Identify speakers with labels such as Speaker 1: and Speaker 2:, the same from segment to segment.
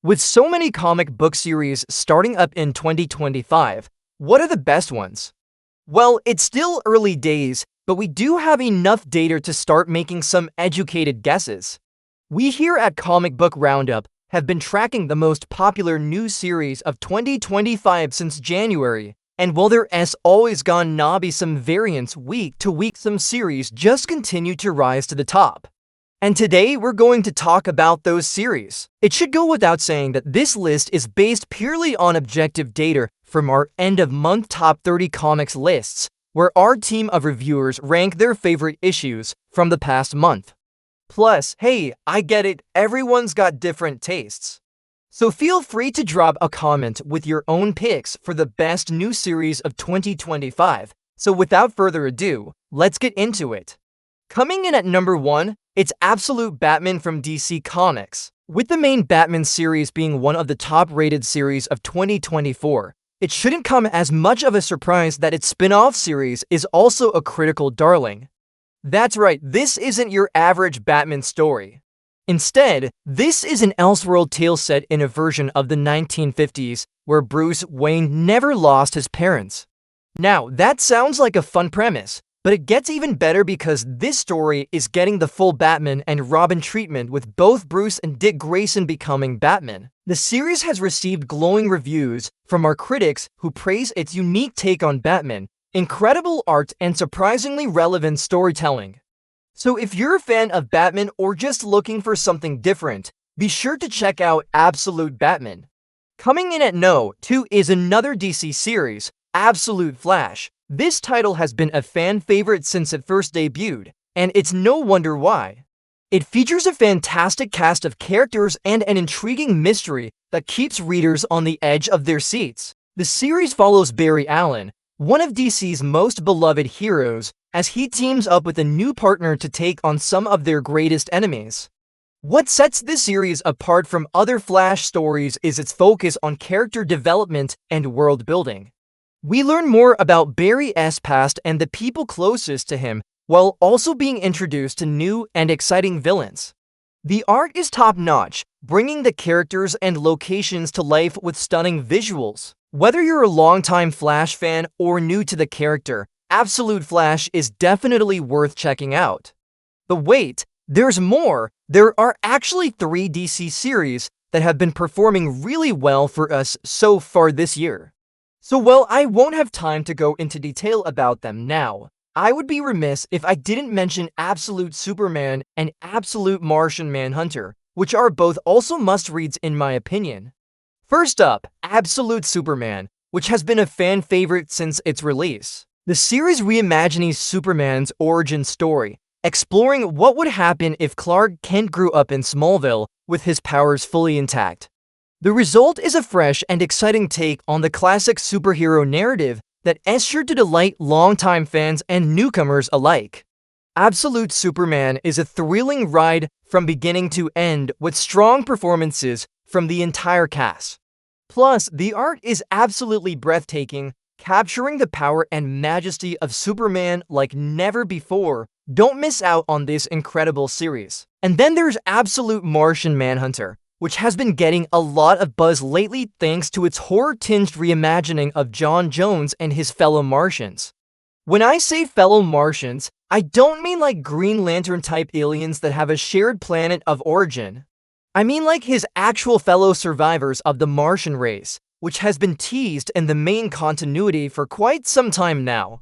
Speaker 1: With so many comic book series starting up in 2025, what are the best ones? Well, it's still early days, but we do have enough data to start making some educated guesses. We here at Comic Book Roundup have been tracking the most popular new series of 2025 since January, and while there has always gonna be some variance week to week, some series just continue to rise to the top. And today we're going to talk about those series. It should go without saying that this list is based purely on objective data from our end-of-month top 30 comics lists, where our team of reviewers rank their favorite issues from the past month. Plus, hey, I get it, everyone's got different tastes. So feel free to drop a comment with your own picks for the best new series of 2025. So without further ado, let's get into it. Coming in at number 1, it's Absolute Batman from DC Comics. With the main Batman series being one of the top-rated series of 2024, it shouldn't come as much of a surprise that its spin-off series is also a critical darling. That's right, this isn't your average Batman story. Instead, this is an Elseworld tale set in a version of the 1950s where Bruce Wayne never lost his parents. Now, that sounds like a fun premise, but it gets even better because this story is getting the full Batman and Robin treatment with both Bruce and Dick Grayson becoming Batman. The series has received glowing reviews from our critics who praise its unique take on Batman, incredible art, and surprisingly relevant storytelling. So if you're a fan of Batman or just looking for something different, be sure to check out Absolute Batman. Coming in at No. 2 is another DC series, Absolute Flash. This title has been a fan favorite since it first debuted, and it's no wonder why. It features a fantastic cast of characters and an intriguing mystery that keeps readers on the edge of their seats. The series follows Barry Allen, one of DC's most beloved heroes, as he teams up with a new partner to take on some of their greatest enemies. What sets this series apart from other Flash stories is its focus on character development and world building. We learn more about Barry's past and the people closest to him, while also being introduced to new and exciting villains. The art is top-notch, bringing the characters and locations to life with stunning visuals. Whether you're a longtime Flash fan or new to the character, Absolute Flash is definitely worth checking out. But wait, there's more! There are actually 3 DC series that have been performing really well for us so far this year. So while I won't have time to go into detail about them now, I would be remiss if I didn't mention Absolute Superman and Absolute Martian Manhunter, which are both also must-reads in my opinion. First up, Absolute Superman, which has been a fan favorite since its release. The series reimagines Superman's origin story, exploring what would happen if Clark Kent grew up in Smallville with his powers fully intact. The result is a fresh and exciting take on the classic superhero narrative that is sure to delight longtime fans and newcomers alike. Absolute Superman is a thrilling ride from beginning to end with strong performances from the entire cast. Plus, the art is absolutely breathtaking, capturing the power and majesty of Superman like never before. Don't miss out on this incredible series. And then there's Absolute Martian Manhunter, which has been getting a lot of buzz lately thanks to its horror-tinged reimagining of John Jones and his fellow Martians. When I say fellow Martians, I don't mean like Green Lantern-type aliens that have a shared planet of origin. I mean like his actual fellow survivors of the Martian race, which has been teased in the main continuity for quite some time now.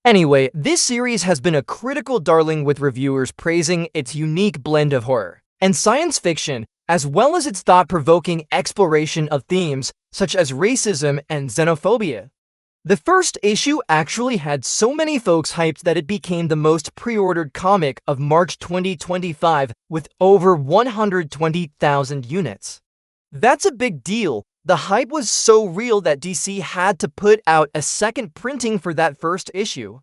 Speaker 1: Anyway, this series has been a critical darling with reviewers praising its unique blend of horror and science fiction, as well as its thought-provoking exploration of themes such as racism and xenophobia. The first issue actually had so many folks hyped that it became the most pre-ordered comic of March 2025 with over 120,000 units. That's a big deal. The hype was so real that DC had to put out a second printing for that first issue.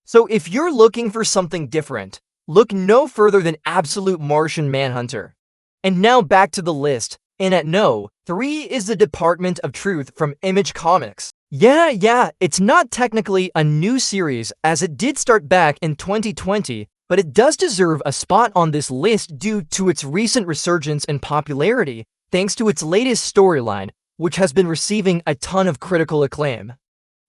Speaker 1: So if you're looking for something different, look no further than Absolute Martian Manhunter. And now back to the list, and at No. 3 is the Department of Truth from Image Comics. Yeah, it's not technically a new series as it did start back in 2020, but it does deserve a spot on this list due to its recent resurgence in popularity thanks to its latest storyline, which has been receiving a ton of critical acclaim.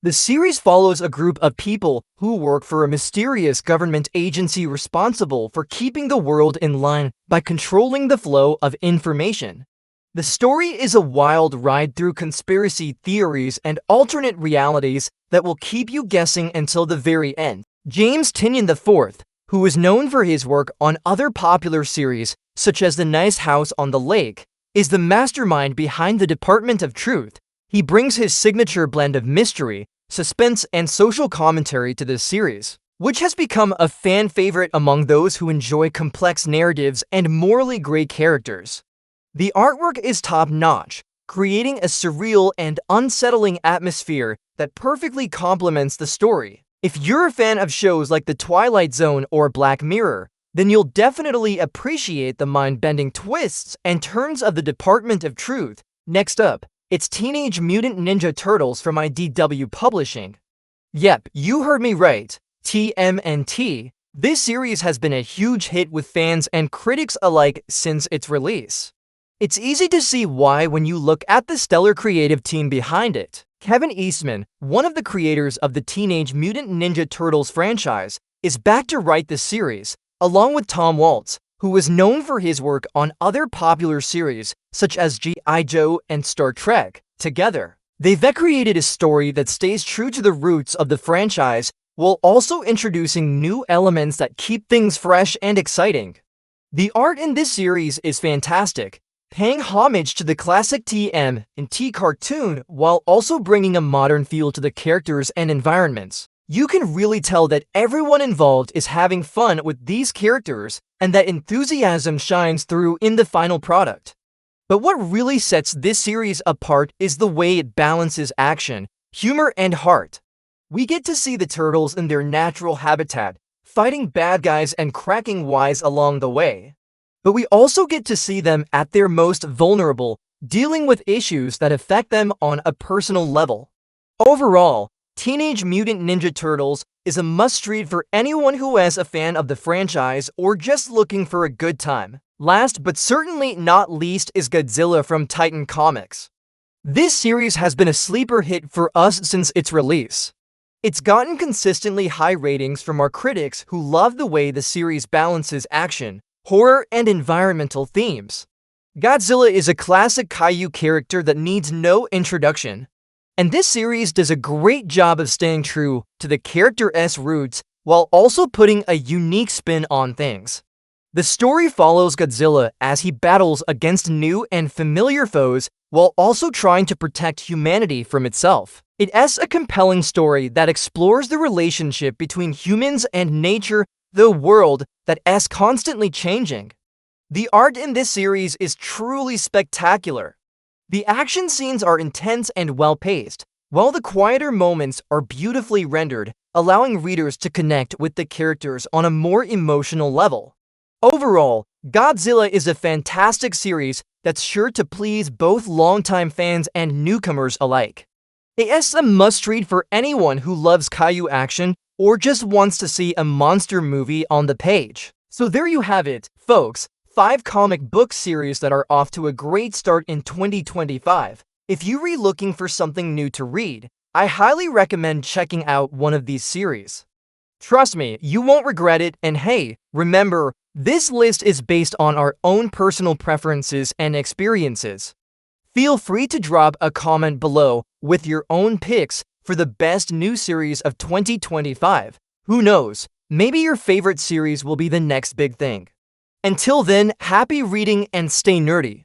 Speaker 1: The series follows a group of people who work for a mysterious government agency responsible for keeping the world in line by controlling the flow of information. The story is a wild ride through conspiracy theories and alternate realities that will keep you guessing until the very end. James Tynion IV, who is known for his work on other popular series such as The Nice House on the Lake, is the mastermind behind the Department of Truth. He brings his signature blend of mystery, suspense, and social commentary to this series, which has become a fan favorite among those who enjoy complex narratives and morally gray characters. The artwork is top-notch, creating a surreal and unsettling atmosphere that perfectly complements the story. If you're a fan of shows like The Twilight Zone or Black Mirror, then you'll definitely appreciate the mind-bending twists and turns of the Department of Truth. Next up, it's Teenage Mutant Ninja Turtles from IDW Publishing. Yep, you heard me right, TMNT. This series has been a huge hit with fans and critics alike since its release. It's easy to see why when you look at the stellar creative team behind it. Kevin Eastman, one of the creators of the Teenage Mutant Ninja Turtles franchise, is back to write the series, along with Tom Waltz, who is known for his work on other popular series such as G.I. Joe and Star Trek. Together, they've created a story that stays true to the roots of the franchise while also introducing new elements that keep things fresh and exciting. The art in this series is fantastic, paying homage to the classic TMNT cartoon while also bringing a modern feel to the characters and environments. You can really tell that everyone involved is having fun with these characters and that enthusiasm shines through in the final product. But what really sets this series apart is the way it balances action, humor, and heart. We get to see the turtles in their natural habitat, fighting bad guys and cracking wise along the way. But we also get to see them at their most vulnerable, dealing with issues that affect them on a personal level. Overall, Teenage Mutant Ninja Turtles is a must-read for anyone who is a fan of the franchise or just looking for a good time. Last but certainly not least is Godzilla from Titan Comics. This series has been a sleeper hit for us since its release. It's gotten consistently high ratings from our critics who love the way the series balances action, horror, and environmental themes. Godzilla is a classic kaiju character that needs no introduction, and this series does a great job of staying true to the character's roots while also putting a unique spin on things. The story follows Godzilla as he battles against new and familiar foes while also trying to protect humanity from itself. It's a compelling story that explores the relationship between humans and nature, the world that is constantly changing. The art in this series is truly spectacular. The action scenes are intense and well-paced, while the quieter moments are beautifully rendered, allowing readers to connect with the characters on a more emotional level. Overall, Godzilla is a fantastic series that's sure to please both longtime fans and newcomers alike. It's a must-read for anyone who loves kaiju action or just wants to see a monster movie on the page. So there you have it, folks. 5 comic book series that are off to a great start in 2025. If you're looking for something new to read, I highly recommend checking out one of these series. Trust me, you won't regret it, and hey, remember, this list is based on our own personal preferences and experiences. Feel free to drop a comment below with your own picks for the best new series of 2025. Who knows, maybe your favorite series will be the next big thing. Until then, happy reading and stay nerdy.